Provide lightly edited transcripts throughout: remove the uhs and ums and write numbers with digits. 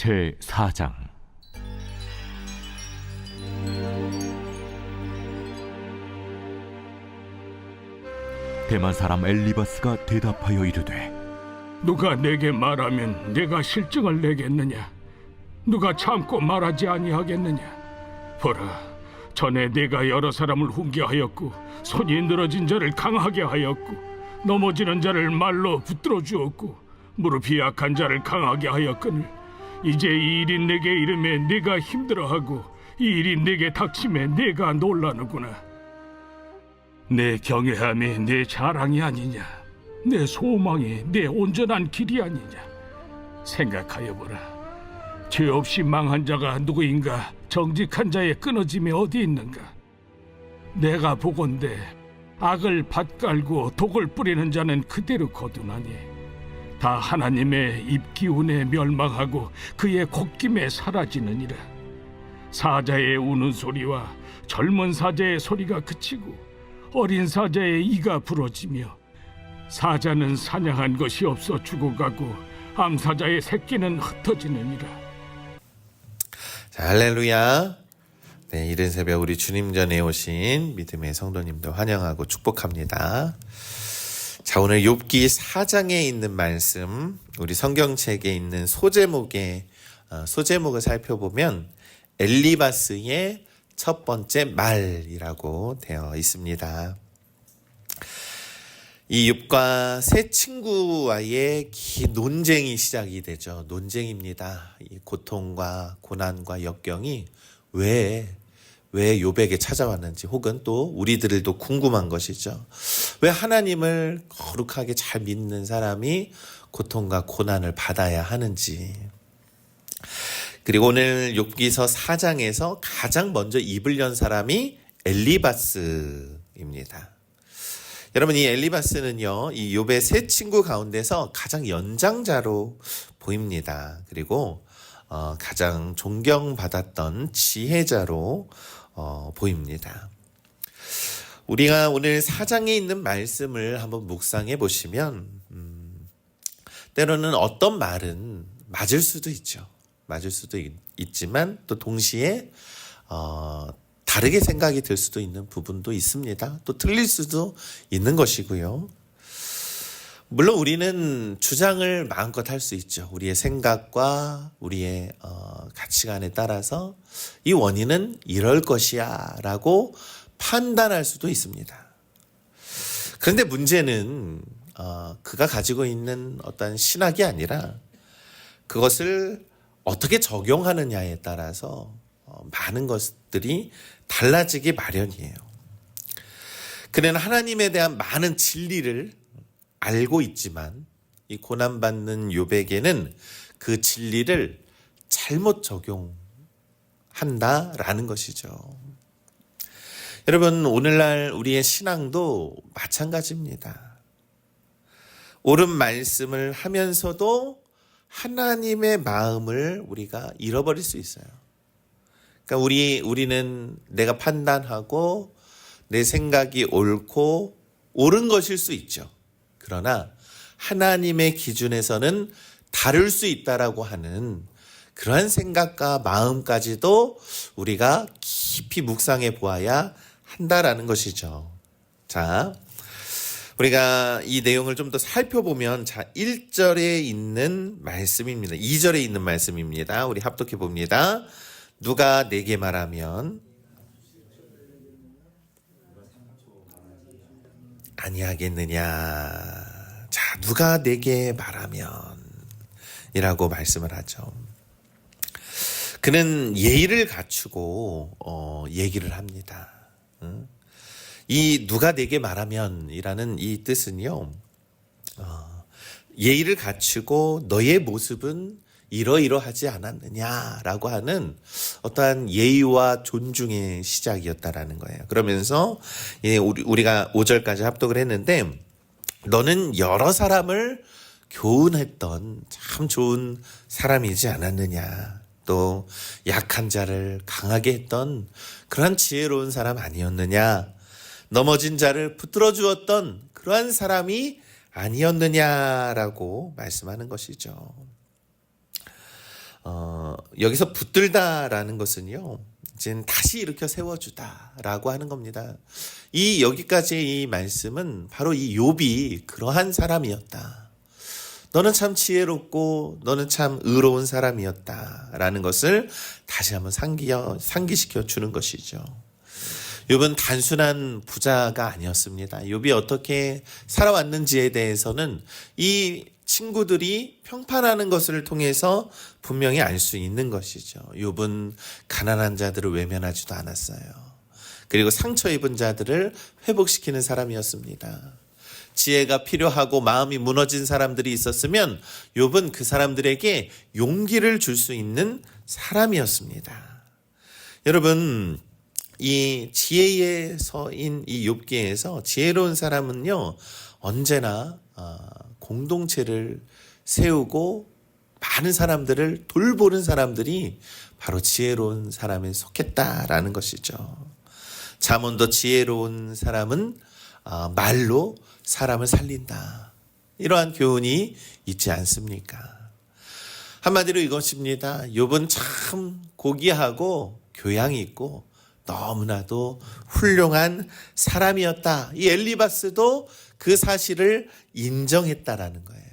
제4장. 대만 사람 엘리바스가 대답하여 이르되, 누가 내게 말하면 내가 실증을 내겠느냐? 누가 참고 말하지 아니하겠느냐? 보라, 전에 내가 여러 사람을 훈계하였고 손이 늘어진 자를 강하게 하였고 넘어지는 자를 말로 붙들어 주었고 무릎이 약한 자를 강하게 하였거늘 이제 이 일이 내게 이름에 내가 힘들어하고 이 일이 내게 닥침에 내가 놀라는구나. 내 경외함이 내 자랑이 아니냐? 내 소망이 내 온전한 길이 아니냐? 생각하여 보라. 죄 없이 망한 자가 누구인가? 정직한 자의 끊어짐이 어디 있는가? 내가 보건대 악을 밭갈고 독을 뿌리는 자는 그대로 거두나니 다 하나님의 입기운에 멸망하고 그의 콧김에 사라지느니라. 사자의 우는 소리와 젊은 사자의 소리가 그치고 어린 사자의 이가 부러지며 사자는 사냥한 것이 없어 죽어가고 암사자의 새끼는 흩어지느니라. 자, 할렐루야. 네, 이른 새벽 우리 주님 전에 오신 믿음의 성도님들 환영하고 축복합니다. 자, 오늘 욥기 4장에 있는 말씀, 우리 성경책에 있는 소제목을 살펴보면 엘리바스의 첫 번째 말이라고 되어 있습니다. 이 욥과 세 친구와의 긴 논쟁이 시작이 되죠. 논쟁입니다. 이 고통과 고난과 역경이 왜 욥에게 찾아왔는지, 혹은 또 우리들도 궁금한 것이죠. 왜 하나님을 거룩하게 잘 믿는 사람이 고통과 고난을 받아야 하는지. 그리고 오늘 욥기서 4장에서 가장 먼저 입을 연 사람이 엘리바스입니다. 여러분, 이 엘리바스는요, 이 욥의 세 친구 가운데서 가장 연장자로 보입니다. 그리고 가장 존경받았던 지혜자로 보입니다. 우리가 오늘 4장에 있는 말씀을 한번 묵상해 보시면 때로는 어떤 말은 맞을 수도 있죠. 맞을 수도 있지만 또 동시에 다르게 생각이 들 수도 있는 부분도 있습니다. 또 틀릴 수도 있는 것이고요. 물론 우리는 주장을 마음껏 할 수 있죠. 우리의 생각과 우리의 가치관에 따라서 이 원인은 이럴 것이야 라고 판단할 수도 있습니다. 그런데 문제는 그가 가지고 있는 어떤 신학이 아니라 그것을 어떻게 적용하느냐에 따라서 많은 것들이 달라지기 마련이에요. 그는 하나님에 대한 많은 진리를 알고 있지만 이 고난받는 욥에게는 그 진리를 잘못 적용한다라는 것이죠. 여러분, 오늘날 우리의 신앙도 마찬가지입니다. 옳은 말씀을 하면서도 하나님의 마음을 우리가 잃어버릴 수 있어요. 그러니까 우리는 내가 판단하고 내 생각이 옳고 옳은 것일 수 있죠. 그러나 하나님의 기준에서는 다를 수 있다라고 하는 그러한 생각과 마음까지도 우리가 깊이 묵상해 보아야 한다라는 것이죠. 자, 우리가 이 내용을 좀 더 살펴보면, 자, 1절에 있는 말씀입니다. 2절에 있는 말씀입니다. 우리 합독해 봅니다. 누가 내게 말하면 아니하겠느냐. 자, 누가 내게 말하면 이라고 말씀을 하죠. 그는 예의를 갖추고 얘기를 합니다. 이 누가 내게 말하면 이라는 이 뜻은요, 예의를 갖추고 너의 모습은 이러이러하지 않았느냐라고 하는 어떠한 예의와 존중의 시작이었다라는 거예요. 그러면서 우리가 5절까지 합독을 했는데, 너는 여러 사람을 교훈했던 참 좋은 사람이지 않았느냐, 또 약한 자를 강하게 했던 그러한 지혜로운 사람 아니었느냐, 넘어진 자를 붙들어 주었던 그러한 사람이 아니었느냐라고 말씀하는 것이죠. 여기서 붙들다라는 것은요, 이제 다시 일으켜 세워주다라고 하는 겁니다. 이 여기까지의 이 말씀은 바로 이 욥이 그러한 사람이었다. 너는 참 지혜롭고 너는 참 의로운 사람이었다라는 것을 다시 한번 상기시켜 주는 것이죠. 욥은 단순한 부자가 아니었습니다. 욥이 어떻게 살아왔는지에 대해서는 이 친구들이 평판하는 것을 통해서 분명히 알 수 있는 것이죠. 욥은 가난한 자들을 외면하지도 않았어요. 그리고 상처 입은 자들을 회복시키는 사람이었습니다. 지혜가 필요하고 마음이 무너진 사람들이 있었으면 욥은 그 사람들에게 용기를 줄 수 있는 사람이었습니다. 여러분, 이 지혜의 서인 이 욥기에서 지혜로운 사람은요, 언제나 공동체를 세우고 많은 사람들을 돌보는 사람들이 바로 지혜로운 사람에 속했다라는 것이죠. 잠언도 지혜로운 사람은 말로 사람을 살린다. 이러한 교훈이 있지 않습니까? 한마디로 이것입니다. 욥은 참 고귀하고 교양이 있고 너무나도 훌륭한 사람이었다. 이 엘리바스도 그 사실을 인정했다라는 거예요.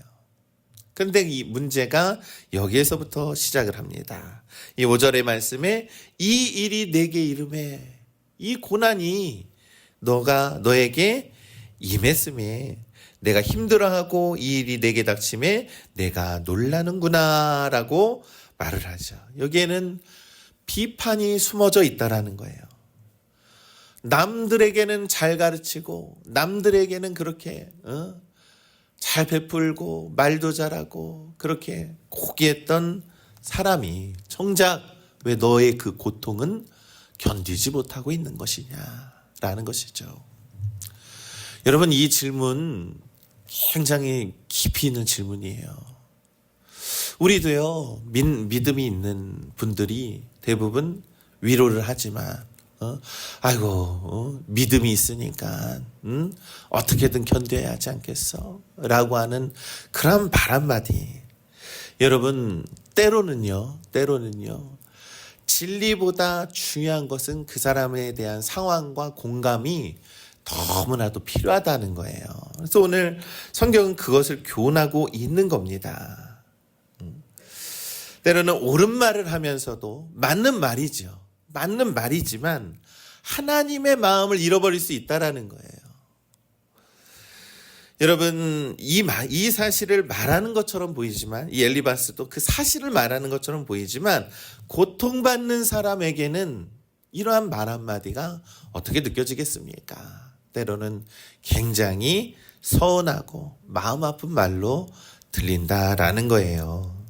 그런데 이 문제가 여기에서부터 시작을 합니다. 이 5절의 말씀에 이 일이 내게 이름에, 이 고난이 너에게 임했음에 내가 힘들어하고 이 일이 내게 닥침에 내가 놀라는구나 라고 말을 하죠. 여기에는 비판이 숨어져 있다라는 거예요. 남들에게는 잘 가르치고 남들에게는 그렇게 잘 베풀고 말도 잘하고 그렇게 고귀했던 사람이 정작 왜 너의 그 고통은 견디지 못하고 있는 것이냐라는 것이죠. 여러분, 이 질문 굉장히 깊이 있는 질문이에요. 우리도요, 믿음이 있는 분들이 대부분 위로를 하지만 믿음이 있으니까 어떻게든 견뎌야 하지 않겠어? 라고 하는 그런 말 한마디. 여러분, 때로는요 진리보다 중요한 것은 그 사람에 대한 상황과 공감이 너무나도 필요하다는 거예요. 그래서 오늘 성경은 그것을 교훈하고 있는 겁니다. 때로는 옳은 말을 하면서도 맞는 말이죠. 맞는 말이지만 하나님의 마음을 잃어버릴 수 있다라는 거예요. 여러분, 이 사실을 말하는 것처럼 보이지만, 이 엘리바스도 그 사실을 말하는 것처럼 보이지만, 고통받는 사람에게는 이러한 말 한마디가 어떻게 느껴지겠습니까? 때로는 굉장히 서운하고 마음 아픈 말로 들린다라는 거예요.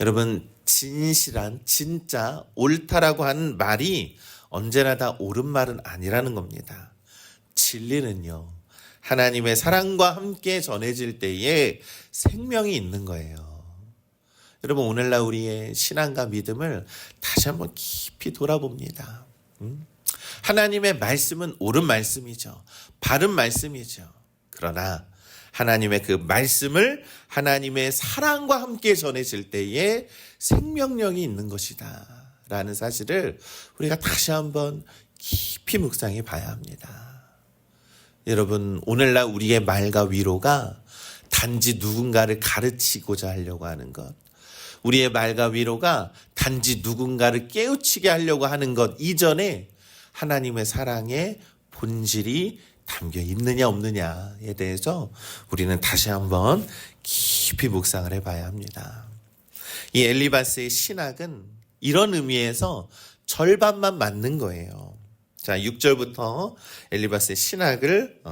여러분, 진실한, 진짜 옳다라고 하는 말이 언제나 다 옳은 말은 아니라는 겁니다. 진리는요, 하나님의 사랑과 함께 전해질 때에 생명이 있는 거예요. 여러분, 오늘날 우리의 신앙과 믿음을 다시 한번 깊이 돌아봅니다. 하나님의 말씀은 옳은 말씀이죠. 바른 말씀이죠. 그러나 하나님의 그 말씀을 하나님의 사랑과 함께 전해질 때에 생명력이 있는 것이다 라는 사실을 우리가 다시 한번 깊이 묵상해 봐야 합니다. 여러분, 오늘날 우리의 말과 위로가 단지 누군가를 가르치고자 하려고 하는 것, 우리의 말과 위로가 단지 누군가를 깨우치게 하려고 하는 것 이전에 하나님의 사랑의 본질이 담겨 있느냐 없느냐에 대해서 우리는 다시 한번 깊이 묵상을 해봐야 합니다. 이 엘리바스의 신학은 이런 의미에서 절반만 맞는 거예요. 자, 6절부터 엘리바스의 신학을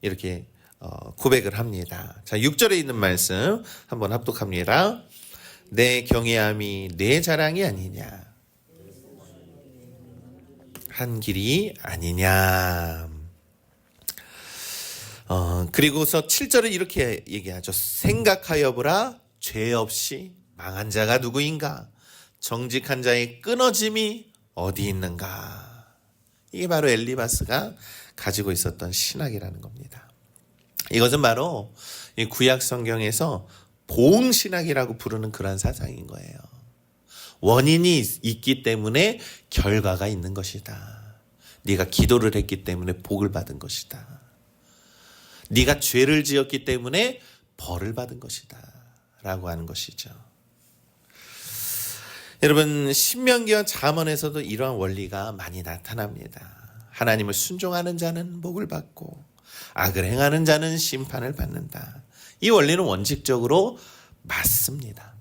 이렇게 고백을 합니다. 자, 6절에 있는 말씀 한번 합독합니다. 내 경외함이 내 자랑이 아니냐, 한 길이 아니냐. 그리고서 7절은 이렇게 얘기하죠. 생각하여 보라, 죄 없이 망한 자가 누구인가? 정직한 자의 끊어짐이 어디 있는가? 이게 바로 엘리바스가 가지고 있었던 신학이라는 겁니다. 이것은 바로 이 구약 성경에서 보응신학이라고 부르는 그런 사상인 거예요. 원인이 있기 때문에 결과가 있는 것이다. 네가 기도를 했기 때문에 복을 받은 것이다. 네가 죄를 지었기 때문에 벌을 받은 것이다 라고 하는 것이죠. 여러분, 신명기와 잠언에서도 이러한 원리가 많이 나타납니다. 하나님을 순종하는 자는 복을 받고 악을 행하는 자는 심판을 받는다. 이 원리는 원칙적으로 맞습니다.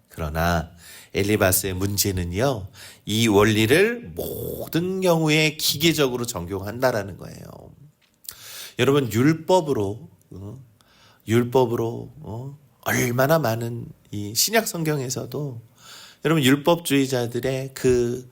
그러나 엘리바스의 문제는요, 이 원리를 모든 경우에 기계적으로 적용한다라는 거예요. 여러분, 율법으로 얼마나 많은 이 신약 성경에서도 여러분 율법주의자들의 그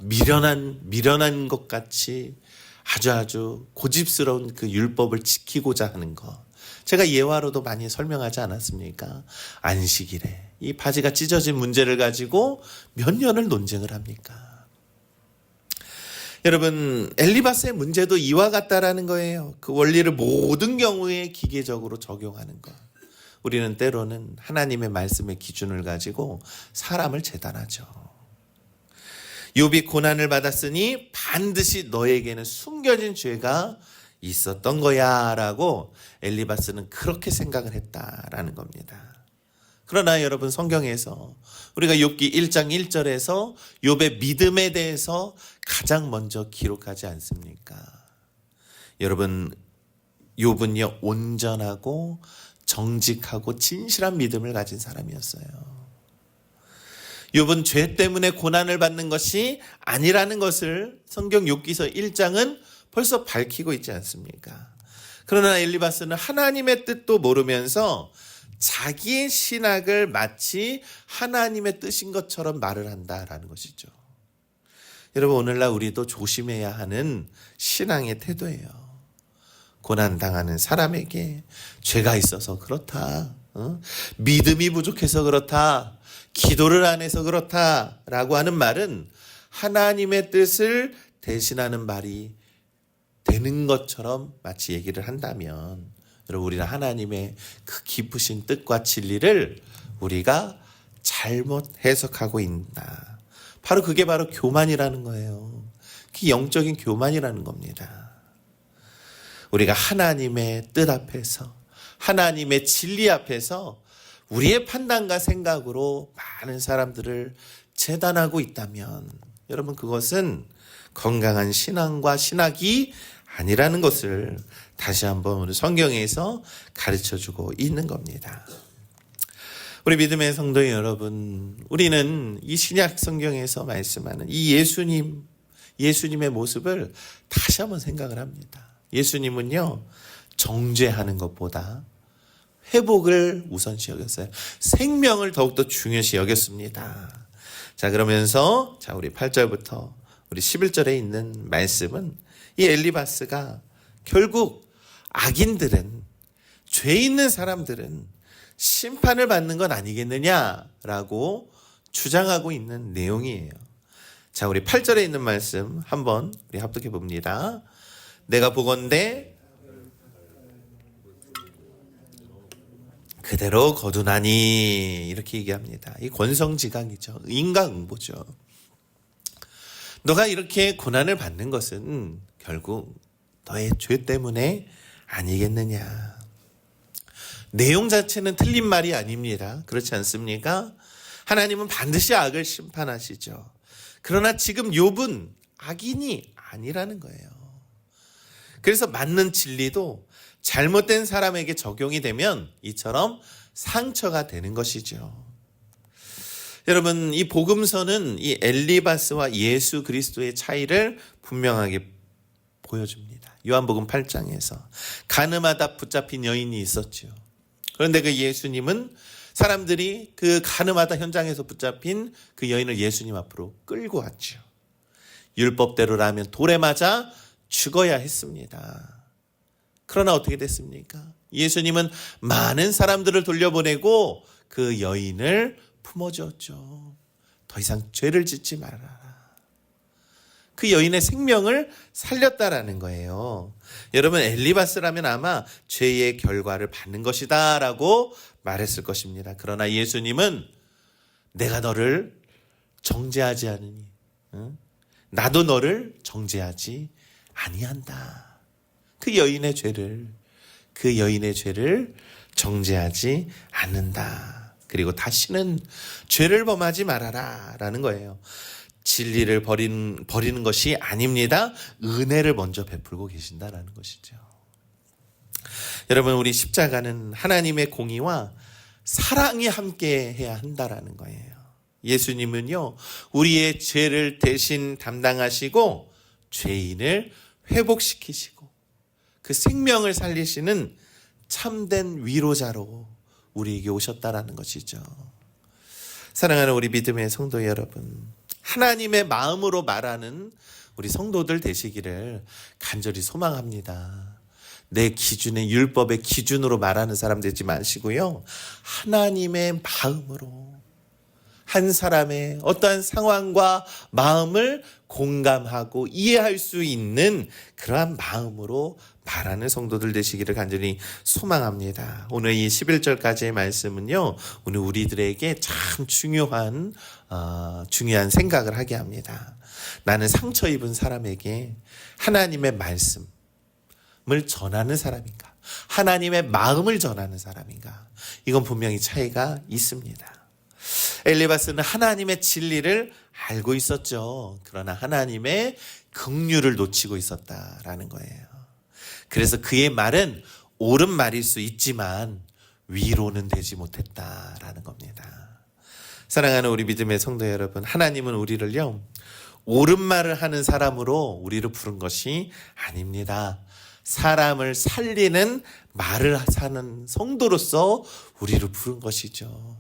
미련한 것 같이 아주 고집스러운 그 율법을 지키고자 하는 것, 제가 예화로도 많이 설명하지 않았습니까? 안식일에 이 바지가 찢어진 문제를 가지고 몇 년을 논쟁을 합니까? 여러분, 엘리바스의 문제도 이와 같다라는 거예요. 그 원리를 모든 경우에 기계적으로 적용하는 것. 우리는 때로는 하나님의 말씀의 기준을 가지고 사람을 재단하죠. 욥이 고난을 받았으니 반드시 너에게는 숨겨진 죄가 있었던 거야 라고 엘리바스는 그렇게 생각을 했다라는 겁니다. 그러나 여러분, 성경에서 우리가 욥기 1장 1절에서 욥의 믿음에 대해서 가장 먼저 기록하지 않습니까? 여러분, 욥은요 온전하고 정직하고 진실한 믿음을 가진 사람이었어요. 욥은 죄 때문에 고난을 받는 것이 아니라는 것을 성경 욥기서 1장은 벌써 밝히고 있지 않습니까? 그러나 엘리바스는 하나님의 뜻도 모르면서 자기의 신학을 마치 하나님의 뜻인 것처럼 말을 한다라는 것이죠. 여러분, 오늘날 우리도 조심해야 하는 신앙의 태도예요. 고난당하는 사람에게 죄가 있어서 그렇다, 믿음이 부족해서 그렇다, 기도를 안 해서 그렇다라고 하는 말은 하나님의 뜻을 대신하는 말이 되는 것처럼 마치 얘기를 한다면, 여러분, 우리는 하나님의 그 깊으신 뜻과 진리를 우리가 잘못 해석하고 있다. 바로 그게 바로 교만이라는 거예요. 그게 영적인 교만이라는 겁니다. 우리가 하나님의 뜻 앞에서, 하나님의 진리 앞에서 우리의 판단과 생각으로 많은 사람들을 재단하고 있다면, 여러분, 그것은 건강한 신앙과 신학이 아니라는 것을 다시 한번 우리 성경에서 가르쳐주고 있는 겁니다. 우리 믿음의 성도 여러분, 우리는 이 신약 성경에서 말씀하는 이 예수님의 모습을 다시 한번 생각을 합니다. 예수님은요, 정죄하는 것보다 회복을 우선시 여겼어요. 생명을 더욱더 중요시 여겼습니다. 자, 그러면서 우리 8절부터 우리 11절에 있는 말씀은 이 엘리바스가 결국 악인들은, 죄 있는 사람들은 심판을 받는 건 아니겠느냐라고 주장하고 있는 내용이에요. 자, 우리 8절에 있는 말씀 한번 우리 합독해 봅니다. 내가 보건대 그대로 거두나니, 이렇게 얘기합니다. 이 권성지각이죠. 인과응보죠. 너가 이렇게 고난을 받는 것은 결국 너의 죄 때문에 아니겠느냐. 내용 자체는 틀린 말이 아닙니다. 그렇지 않습니까? 하나님은 반드시 악을 심판하시죠. 그러나 지금 욥은 악인이 아니라는 거예요. 그래서 맞는 진리도 잘못된 사람에게 적용이 되면 이처럼 상처가 되는 것이죠. 여러분, 이 복음서는 이 엘리바스와 예수 그리스도의 차이를 분명하게 보여줍니다. 요한복음 8장에서 가늠하다 붙잡힌 여인이 있었죠. 그런데 그 예수님은 사람들이 그 가늠하다 현장에서 붙잡힌 그 여인을 예수님 앞으로 끌고 왔죠. 율법대로라면 돌에 맞아 죽어야 했습니다. 그러나 어떻게 됐습니까? 예수님은 많은 사람들을 돌려보내고 그 여인을 품어주었죠. 더 이상 죄를 짓지 말아라. 그 여인의 생명을 살렸다라는 거예요. 여러분, 엘리바스라면 아마 죄의 결과를 받는 것이다 라고 말했을 것입니다. 그러나 예수님은 내가 너를 정죄하지 않으니 나도 너를 정죄하지 아니한다. 그 여인의 죄를 정죄하지 않는다. 그리고 다시는 죄를 범하지 말아라 라는 거예요. 진리를 버리는 것이 아닙니다. 은혜를 먼저 베풀고 계신다라는 것이죠. 여러분, 우리 십자가는 하나님의 공의와 사랑이 함께 해야 한다라는 거예요. 예수님은요, 우리의 죄를 대신 담당하시고 죄인을 회복시키시고 그 생명을 살리시는 참된 위로자로 우리에게 오셨다라는 것이죠. 사랑하는 우리 믿음의 성도 여러분, 하나님의 마음으로 말하는 우리 성도들 되시기를 간절히 소망합니다. 내 기준의 율법의 기준으로 말하는 사람 되지 마시고요, 하나님의 마음으로 한 사람의 어떠한 상황과 마음을 공감하고 이해할 수 있는 그러한 마음으로 말하는 성도들 되시기를 간절히 소망합니다. 오늘 이 11절까지의 말씀은요, 오늘 우리들에게 참 중요한 생각을 하게 합니다. 나는 상처 입은 사람에게 하나님의 말씀을 전하는 사람인가, 하나님의 마음을 전하는 사람인가, 이건 분명히 차이가 있습니다. 엘리바스는 하나님의 진리를 알고 있었죠. 그러나 하나님의 긍휼을 놓치고 있었다라는 거예요. 그래서 그의 말은 옳은 말일 수 있지만 위로는 되지 못했다라는 겁니다. 사랑하는 우리 믿음의 성도 여러분, 하나님은 우리를요, 옳은 말을 하는 사람으로 우리를 부른 것이 아닙니다. 사람을 살리는 말을 하는 성도로서 우리를 부른 것이죠.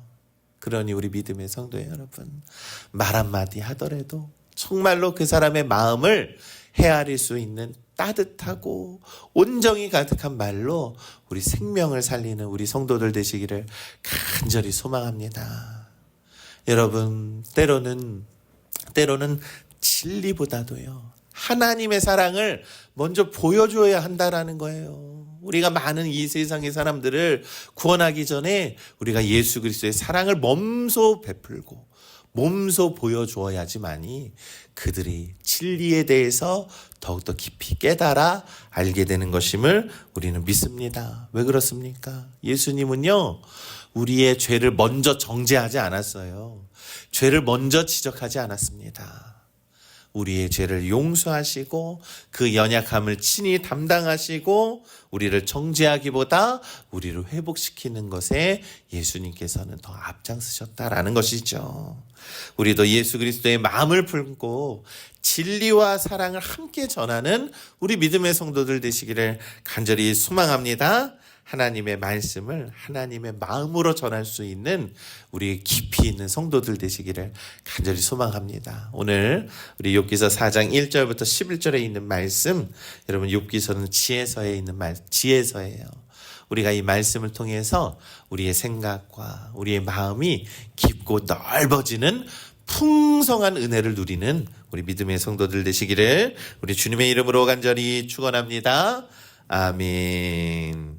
그러니 우리 믿음의 성도 여러분, 말 한마디 하더라도 정말로 그 사람의 마음을 헤아릴 수 있는 따뜻하고 온정이 가득한 말로 우리 생명을 살리는 우리 성도들 되시기를 간절히 소망합니다. 여러분, 때로는 진리보다도요, 하나님의 사랑을 먼저 보여줘야 한다라는 거예요. 우리가 많은 이 세상의 사람들을 구원하기 전에 우리가 예수 그리스도의 사랑을 몸소 베풀고 몸소 보여주어야지만이 그들이 진리에 대해서 더욱더 깊이 깨달아 알게 되는 것임을 우리는 믿습니다. 왜 그렇습니까? 예수님은요, 우리의 죄를 먼저 정죄하지 않았어요. 죄를 먼저 지적하지 않았습니다. 우리의 죄를 용서하시고 그 연약함을 친히 담당하시고 우리를 정죄하기보다 우리를 회복시키는 것에 예수님께서는 더 앞장서셨다라는 것이죠. 우리도 예수 그리스도의 마음을 품고 진리와 사랑을 함께 전하는 우리 믿음의 성도들 되시기를 간절히 소망합니다. 하나님의 말씀을 하나님의 마음으로 전할 수 있는 우리 깊이 있는 성도들 되시기를 간절히 소망합니다. 오늘 우리 욥기서 4장 1절부터 11절에 있는 말씀, 여러분 욥기서는 지혜서에 있는 지혜서예요. 우리가 이 말씀을 통해서 우리의 생각과 우리의 마음이 깊고 넓어지는 풍성한 은혜를 누리는 우리 믿음의 성도들 되시기를 우리 주님의 이름으로 간절히 축원합니다. 아멘.